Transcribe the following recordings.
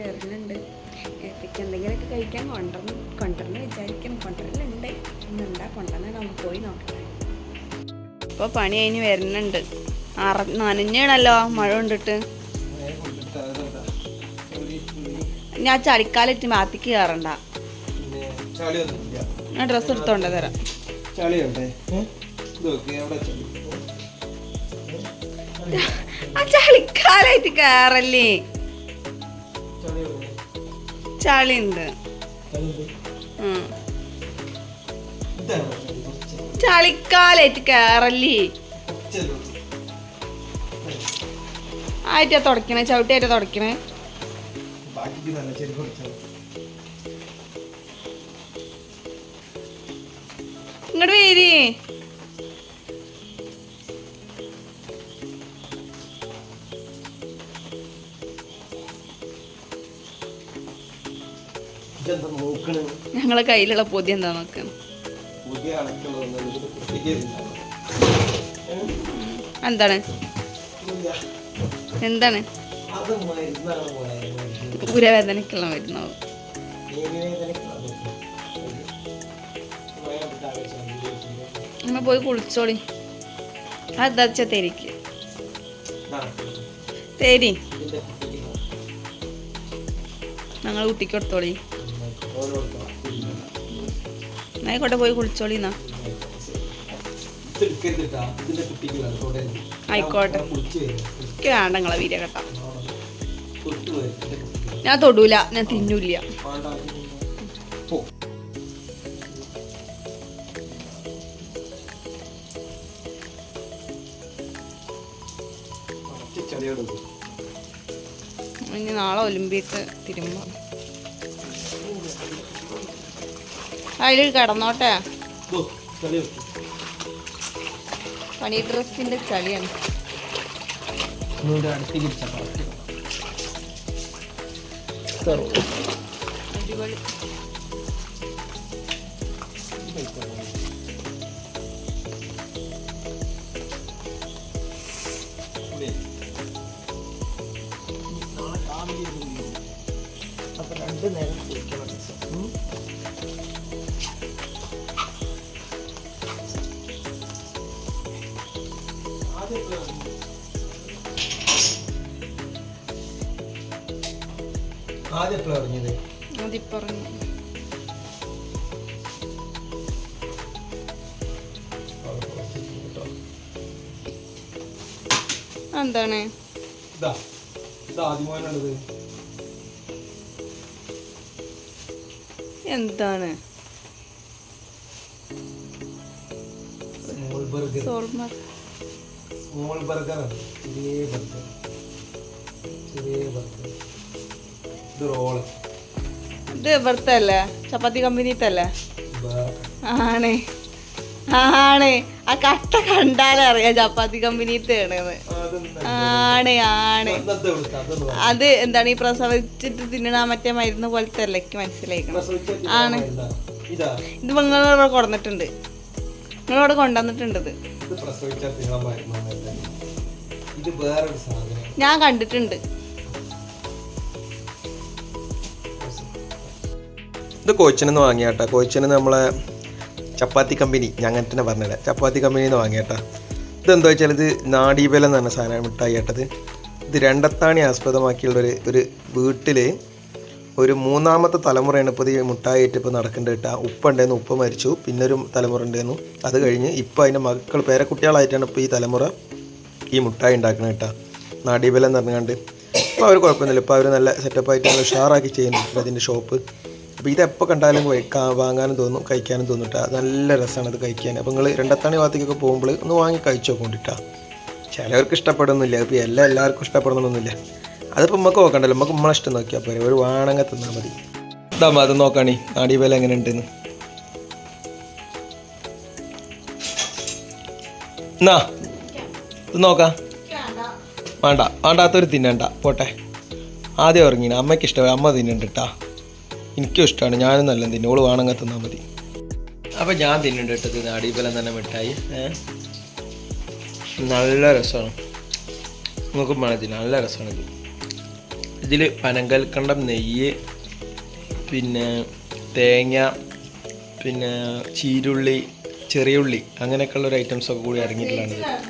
വരുന്നുണ്ട്. ഏപ്പിക്ക് എന്തെങ്കിലുമൊക്കെ കഴിക്കാൻ കൊണ്ടുവരണം വിചാരിക്കണം. കൊണ്ടുവരലുണ്ട്. ഇന്നെന്താ കൊണ്ടുവന്ന് നമുക്ക് പോയി നോക്കാം. ഇപ്പോൾ പണി കഴിഞ്ഞ് വരുന്നുണ്ട്. നനഞ്ഞാണല്ലോ മഴ കൊണ്ടിട്ട്. ഞാൻ ചളിക്കാലിട്ട് മാത്തിക്ക് കയറണ്ട. ഞാൻ ഡ്രസ്സ് എടുത്തോണ്ട് തരാം. ആ ചളിക്കാലായിട്ട് കയറല്ലേ. ചളിയുണ്ട്. ചളിക്കാലായിട്ട് കയറല്ലേ. ആയിട്ടാ തുടക്കണേ, ചവിട്ടിയായിട്ടാ തുടക്കണേ. ഇങ്ങോട്ട് പേര് ഞങ്ങളെ കയ്യിലുള്ള പൊതി എന്താ നോക്കണം. എന്താണ് എന്താണ് ഊരവേദനക്കുള്ള മരുന്നാവും. നമ്മൾ പോയി കുളിച്ചോളി. അതെന്താ തെരിക്ക് തേരി ഞങ്ങൾ കുട്ടിക്ക് കൊടുത്തോളി. ആയിക്കോട്ടെ, പോയി കുളിച്ചോളി. എന്നാ ആയിക്കോട്ടെ. എനിക്ക് വേണ്ട നിങ്ങളെ വീര കേട്ടാ. ഞാൻ തൊടൂല, ഞാൻ തിന്നൂല്ല. ഇനി നാളെ ഒലിമ്പിക്ക് തിരുമ്പ. അതിൽ കിടന്നോട്ടെ. പണി ഡ്രസ്സിന്റെ ചളിയാണ്. അടിപൊളി. രണ്ട് നേരം കുളിക്കണം. ആദ്യം എപ്പോഴാണ് പറഞ്ഞത്? അതിപ്പറഞ്ഞു. എന്താണ് എന്താണ് സ്മോൾ ബർഗർ. ഇത് ഇവിടുത്തെ അല്ലേ? ചപ്പാത്തി കമ്പനിത്തല്ലേ? ആണ് ആണ്. ആ കട്ട കണ്ടാലറിയാം ചപ്പാത്തി കമ്പനിത്തേണെന്ന്. ആണ് ആണ്. അത് എന്താണ് ഈ പ്രസവിച്ചിട്ട് തിന്നണ മറ്റേ മരുന്ന് പോലത്തെ അല്ലേ? എനിക്ക് മനസ്സിലായിക്കണം. ആണ്. ഇത് നിങ്ങളിവിടെ കൊണ്ടുവന്നിട്ടുണ്ട്. നിങ്ങളിവിടെ കൊണ്ടുവന്നിട്ടുണ്ട്. ഞാൻ കണ്ടിട്ടുണ്ട്. ഇത് കോച്ചിനെന്ന് വാങ്ങിയാട്ടാ. കോച്ചിന് നമ്മളെ ചപ്പാത്തി കമ്പനി, ഞാൻ അങ്ങനെ തന്നെ പറഞ്ഞില്ല, ചപ്പാത്തി കമ്പനിയിൽ നിന്ന് വാങ്ങിയാട്ടാ. ഇതെന്താ വെച്ചാൽ ഇത് നാഡീബലം എന്ന് പറഞ്ഞ സാധനമാണ് മിഠായി ആട്ടത്. ഇത് രണ്ടത്താണി ആസ്പദമാക്കിയുള്ളൊരു വീട്ടിൽ ഒരു മൂന്നാമത്തെ തലമുറയാണ് ഇപ്പോൾ ഈ മുട്ടായിട്ട് ഇപ്പോൾ നടക്കേണ്ടത് കേട്ടോ. ഉപ്പ ഉണ്ടായിരുന്നു, ഉപ്പ മരിച്ചു. പിന്നെ ഒരു തലമുറ ഉണ്ടായിരുന്നു, അത് കഴിഞ്ഞ് ഇപ്പോൾ അതിൻ്റെ മക്കൾ പേരക്കുട്ടികളായിട്ടാണ് ഇപ്പോൾ ഈ തലമുറ ഈ മുട്ടായി ഉണ്ടാക്കുന്നത് കേട്ടോ. നാഡീബലം എന്ന് പറഞ്ഞുകൊണ്ട് ഇപ്പോൾ അവർ കുഴപ്പമൊന്നുമില്ല. ഇപ്പോൾ അവർ നല്ല സെറ്റപ്പായിട്ട് നല്ല ഉഷാറാക്കി ചെയ്യുന്നുണ്ട് അതിൻ്റെ ഷോപ്പ്. അപ്പോൾ ഇതെപ്പോൾ കണ്ടാലും വാങ്ങാനും തോന്നും, കഴിക്കാനും തോന്നും കേട്ടോ. നല്ല രസമാണ് ഇത് കഴിക്കാൻ. അപ്പോൾ നിങ്ങൾ രണ്ടത്താണി ഭാഗത്തേക്കൊക്കെ പോകുമ്പോൾ ഒന്ന് വാങ്ങി കഴിച്ചു നോക്കൊണ്ടിട്ടാ. ചിലവർക്ക് ഇഷ്ടപ്പെടുന്നില്ല, ഇപ്പോൾ എല്ലാവർക്കും ഇഷ്ടപ്പെടുന്നൊന്നുമില്ല. അതിപ്പോൾ നമുക്ക് നോക്കണ്ടല്ലോ, നമുക്ക് നമ്മളെ ഇഷ്ടം നോക്കിയാൽ പോരെ. ഒരു വാണങ്ങ തിന്നാൽ മതി. ഇതാകുമ്പോൾ അത് നോക്കാണി നാഡീബലം എങ്ങനെ ഉണ്ടെന്ന്. എന്നാ ഇത് നോക്കാം. വേണ്ടാത്തൊരു തിന്നണ്ട, പോട്ടെ. ആദ്യം ഇറങ്ങിന അമ്മയ്ക്ക് ഇഷ്ടമായി, അമ്മ തിന്നുന്നുണ്ട് കേട്ടാ. എനിക്കും ഇഷ്ടമാണ്, ഞാനും നല്ല തിന്നും. ഓള് വേണമെങ്കിൽ തിന്നാൽ മതി. അപ്പോൾ ഞാൻ തിന്നുന്നുണ്ട് കേട്ടത് നാഡീബലം തന്നെ മിഠായി. നല്ല രസമാണ്, നോക്കും വേണം തിന്നാൻ. നല്ല രസമാണ് ഇത്. ഇതിൽ പനങ്കൽക്കണ്ടം, നെയ്യ്, പിന്നെ തേങ്ങ, പിന്നെ ചീരുള്ളി, ചെറിയുള്ളി, അങ്ങനെയൊക്കെയുള്ളൊരു ഐറ്റംസൊക്കെ കൂടി അടങ്ങിയിട്ടുള്ളതാണ്.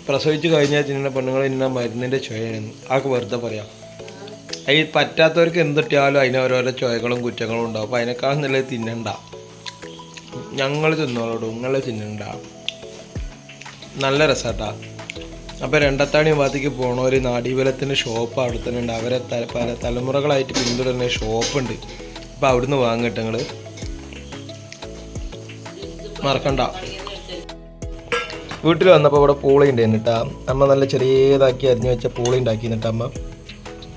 പ്രസവിച്ച് കഴിഞ്ഞാൽ തിന്നുന്ന പെണ്ണുങ്ങൾ തിന്നുന്ന മരുന്നിൻ്റെ ചുവയാണ്. ആൾക്ക് വെറുതെ പറയാം. ഈ പറ്റാത്തവർക്ക് എന്തിട്ടാലും അതിന് ഓരോരോ ചുവകളും കുറ്റങ്ങളും ഉണ്ടാവും. അപ്പോൾ അതിനേക്കാളും നല്ലത് തിന്നണ്ട. ഞങ്ങൾ തിന്നോളൂ, നിങ്ങൾ തിന്നണ്ട. നല്ല രസാട്ടാ. അപ്പോൾ രണ്ടത്താണി ഭാഗത്തേക്ക് പോണവർ നാഡീബലത്തിൻ്റെ ഷോപ്പ് അവിടെ തന്നെ ഉണ്ട്. അവരെ പല തലമുറകളായിട്ട് പിന്തുടരുന്ന ഷോപ്പുണ്ട്. അപ്പോൾ അവിടുന്ന് വാങ്ങിട്ട് നിങ്ങൾ മറക്കണ്ട. വീട്ടിൽ വന്നപ്പോൾ ഇവിടെ പൂളി ഉണ്ടായിരുന്നു കേട്ടോ. അമ്മ നല്ല ചെറിയതാക്കി അരിഞ്ഞ് വെച്ച പൂളി ഉണ്ടാക്കി എന്നിട്ട് അമ്മ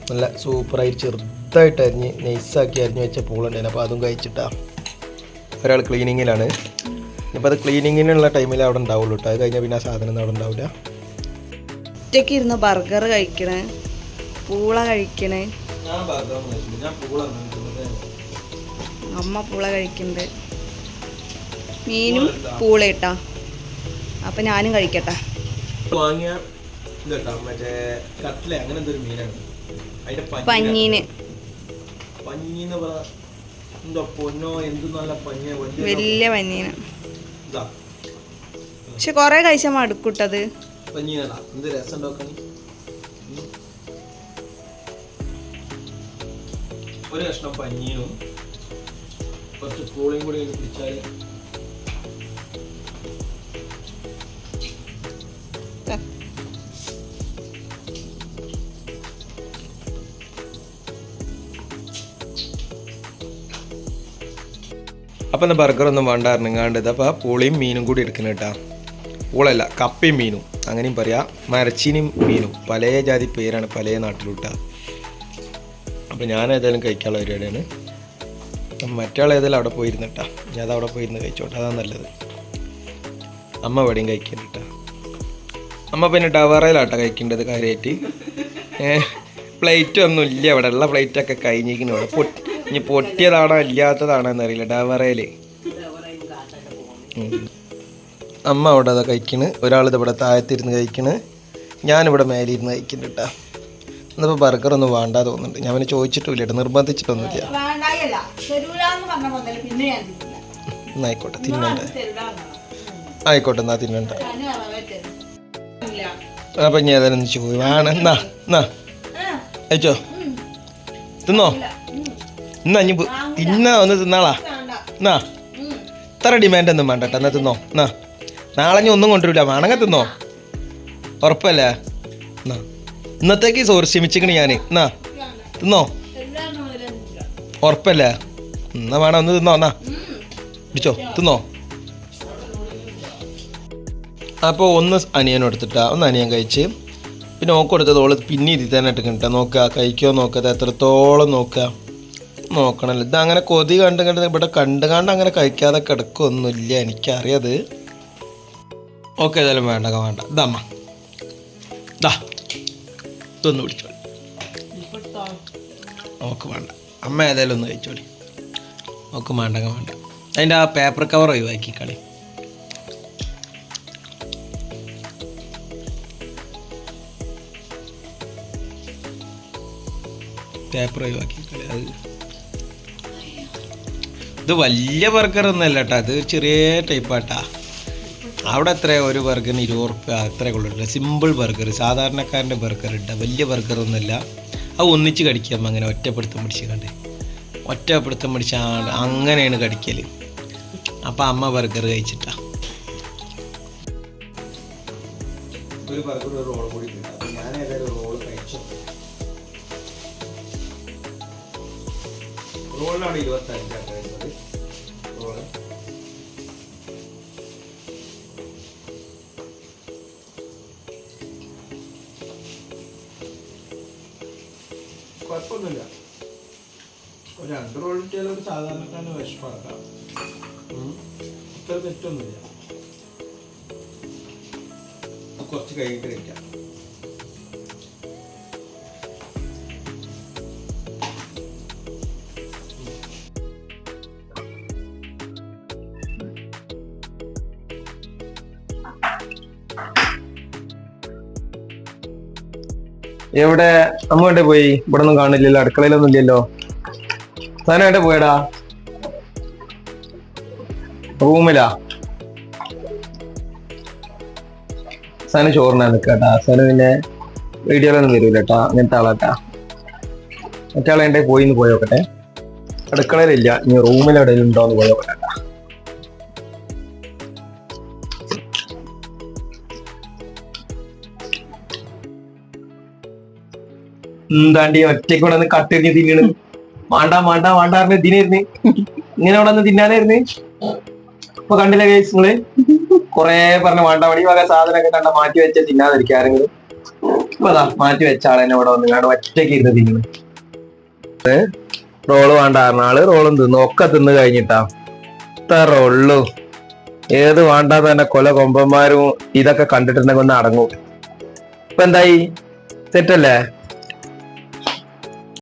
നല്ല സൂപ്പറായിട്ട് ചെറുതായിട്ട് അരിഞ്ഞ് നൈസാക്കി അരിഞ്ഞ് വെച്ച പൂളുണ്ടായിരുന്നു. അപ്പോൾ അതും കഴിച്ചിട്ടാ. ഒരാൾ ക്ലീനിങ്ങിലാണ്. ഇപ്പോൾ അത് ക്ലീനിങ്ങിനുള്ള ടൈമിൽ അവിടെ ഉണ്ടാവുള്ളൂ കേട്ടോ. അത് കഴിഞ്ഞാൽ പിന്നെ ആ സാധനം അവിടെ ഉണ്ടാവില്ല. ഒറ്റയ്ക്ക് ഇരുന്ന് ബർഗർ കഴിക്കണേ, പൂള കഴിക്കണേ, അമ്മ പൂള കഴിക്കുന്നുണ്ട്, മീനും പൂള ഇട്ടാ. അപ്പം ഞാനും കഴിക്കട്ടെ. വാങ്ങിയ മറ്റേ കട്ട്ല അങ്ങനെ എന്തൊരു മീനാണ്. പഞ്ഞീന് വലിയ പഞ്ഞീന്. പക്ഷെ കൊറേ കഴിച്ചാൽ മടുക്കൂട്ടത്. ഒരു കഷ്ണം പഞ്ഞീനും കുറച്ച് പൂളിയും കൂടി പിടിച്ചാൽ അപ്പം എന്നാൽ ബർഗറൊന്നും വേണ്ട ഇറങ്ങാണ്ട്. അപ്പോൾ പൂളിയും മീനും കൂടി എടുക്കണം കേട്ടോ. പൂളല്ല, കപ്പയും മീനും അങ്ങനെയും പറയാം. മരച്ചീനിയും മീനും പല ജാതി പേരാണ് പല നാട്ടിലിട്ടാ. അപ്പോൾ ഞാൻ ഏതായാലും കഴിക്കാനുള്ള പരിപാടിയാണ്. മറ്റാൾ ഏതായാലും അവിടെ പോയിരുന്നിട്ടാ. ഞാൻ അത് അവിടെ പോയിരുന്ന് കഴിച്ചോട്ടെ, അതാണ് നല്ലത്. അമ്മ എവിടെയും കഴിക്കുന്നുണ്ട്. അമ്മ പിന്നെ ടവറയിലാട്ടോ കഴിക്കേണ്ടത് കാര്യമായിട്ട്. പ്ലേറ്റ് ഒന്നും ഇല്ല ഇവിടെ. ഉള്ള പ്ലേറ്റൊക്കെ കഴിഞ്ഞിരിക്കുന്നു. ഇവിടെ ഇനി പൊട്ടിയതാണോ ഇല്ലാത്തതാണോ എന്നറിയില്ല. ടവറയിൽ അമ്മ അവിടെ അതാ കഴിക്കണ്. ഒരാളിത് ഇവിടെ താഴത്തിരുന്ന് കഴിക്കണ്. ഞാനിവിടെ മേലെ ഇരുന്ന് കഴിക്കുന്നുണ്ട് കേട്ടോ. എന്നിപ്പോൾ ബർഗറൊന്നും വേണ്ടാ തോന്നുന്നുണ്ട്. ഞാൻ അവനെ ചോദിച്ചിട്ടില്ല കേട്ടോ, നിർബന്ധിച്ചിട്ടൊന്നുമില്ല. എന്നായിക്കോട്ടെ, തിന്നണ്ട. ആയിക്കോട്ടെ, എന്നാ തിന്നണ്ട. അപ്പം ഇനി ഏതായാലും ചോദിച്ചു വേണം. എന്നാ അയച്ചോ, തിന്നോ. എന്നാ ഇനി തിന്നാ ഒന്ന് തിന്നാളാ. എന്നാ ഇത്ര ഡിമാൻഡ് ഒന്നും വേണ്ട കേട്ടോ. എന്നാ തിന്നോ. എന്നാ നാളെ ഞാൻ ഒന്നും കൊണ്ടുവരില്ല, വേണമെങ്കിൽ തിന്നോ. ഉറപ്പല്ലേ? എന്നാ ഇന്നത്തേക്ക് ക്ഷമിച്ചിക്കണ് ഞാൻ. എന്നാ തിന്നോ, ഉറപ്പല്ലേ? എന്നാ വേണം ഒന്ന് തിന്നോ. എന്നാ പിടിച്ചോ, തിന്നോ. അപ്പോൾ ഒന്ന് അനിയനും എടുത്തിട്ടാ. ഒന്ന് അനിയൻ കഴിച്ച് പിന്നെ ഓക്ക് കൊടുത്തത് ഓള് പിന്നെ ഇതിൽ തന്നെ ഇട്ടിട്ടാ. നോക്കുക കഴിക്കോ നോക്കാതെ എത്രത്തോളം നോക്കണല്ലോ. ഇത് അങ്ങനെ കൊതി കണ്ട് ഇവിടെ കണ്ട് അങ്ങനെ കഴിക്കാതെ കിടക്കൊന്നുമില്ല, എനിക്കറിയത്. ഓക്കെ, ഏതായാലും വേണ്ട ഇതമ്മ ഇതൊന്ന് പിടിച്ചോളി. ഓക്ക് വേണ്ട, അമ്മ ഏതായാലും ഒന്ന് കഴിച്ചോളി. ഓക്ക് വേണ്ട. അതിൻ്റെ ആ പേപ്പർ കവർ ഒഴിവാക്കി കളി. പേപ്പർ ഒഴിവാക്കി കളി. അത് ഇത് വലിയ ബർഗറൊന്നുമല്ല കേട്ടോ, അത് ചെറിയ ടൈപ്പാട്ടാ. അവിടെ എത്ര ഒരു ബർഗറിന് 20 റുപ്യ അത്രേ കൊള്ളില്ല. സിമ്പിൾ ബർഗർ, സാധാരണക്കാരൻ്റെ ബർഗർ ഇട്ട വലിയ ബർഗറൊന്നുമല്ല. അത് ഒന്നിച്ച് കടിക്കാം. അങ്ങനെ ഒറ്റപ്പെടുത്തം പിടിച്ചാണ്ട് അങ്ങനെയാണ് കടിക്കൽ. അപ്പം അമ്മ ബർഗർ കഴിച്ചിട്ടാ. ഒരു ബർഗർ ഒരു റോൾ കൂടി ഞാൻ ഏതായാലും റോള് കഴിച്ചു. റോളിനാണ് 25 കഴിച്ചത്. റോള് കുഴപ്പമൊന്നുമില്ല. ഒരു 2 റോൾ കിട്ടിയാലും ഒരു സാധാരണക്കാരന് വിശപ്പടക്കാം. ഇത്ര തെറ്റൊന്നുമില്ല. കുറച്ച് കഴിഞ്ഞിട്ട് കഴിക്കാം. എവിടെ അമ്മ എവിടെ പോയി? ഇവിടെ ഒന്നും കാണില്ലല്ലോ, അടുക്കളയിലൊന്നും ഇല്ലല്ലോ. സന എവിടെ പോയടാ? റൂമിലാ? സന ചോറിനാ നിൽക്കട്ടാ. സന പിന്നെ വീഡിയോയിലൊന്നും വരൂല കേട്ടാ, അങ്ങനത്തെ ആളാട്ടാ. മറ്റാളെ എന്റെ പോയിന്ന് പോയോക്കട്ടെ. അടുക്കളയിലില്ല, ഇനി റൂമിലെവിടെയും ഉണ്ടോന്ന് പോയോക്കട്ടെ. എന്താണ്ടി ഒറ്റയ്ക്ക് ഇവിടെ നിന്ന് കട്ടെറിഞ്ഞ് തിന്നണ്? മാണ്ടാറിന് ഇതിനായിരുന്നു ഇങ്ങനെ ഇവിടെ നിന്ന് തിന്നാനായിരുന്നു. ഇപ്പൊ കണ്ടില്ല കേസ് നിങ്ങള് കൊറേ പറഞ്ഞ വേണ്ട മണി വക സാധനമൊക്കെ കണ്ട മാറ്റി വെച്ച തിന്നാതിരിക്കുക ആരെങ്കിലും. ഇപ്പൊ അതാ മാറ്റി വെച്ച ആളെന്നെ ഇവിടെ വന്ന് കാണും ഒറ്റയ്ക്ക് ഇരുന്ന് തിന്നു. റോള് വേണ്ടായിരുന്ന ആള് റോളും തിന്നു, ഒക്കെ തിന്ന് കഴിഞ്ഞിട്ടാ. ഇത്ര ഉള്ളു. ഏത് വേണ്ടാന്ന് തന്നെ കൊല കൊമ്പന്മാരും ഇതൊക്കെ കണ്ടിട്ടുണ്ടെങ്കിൽ ഒന്ന് അടങ്ങും. ഇപ്പൊ എന്തായി? സെറ്റല്ലേ?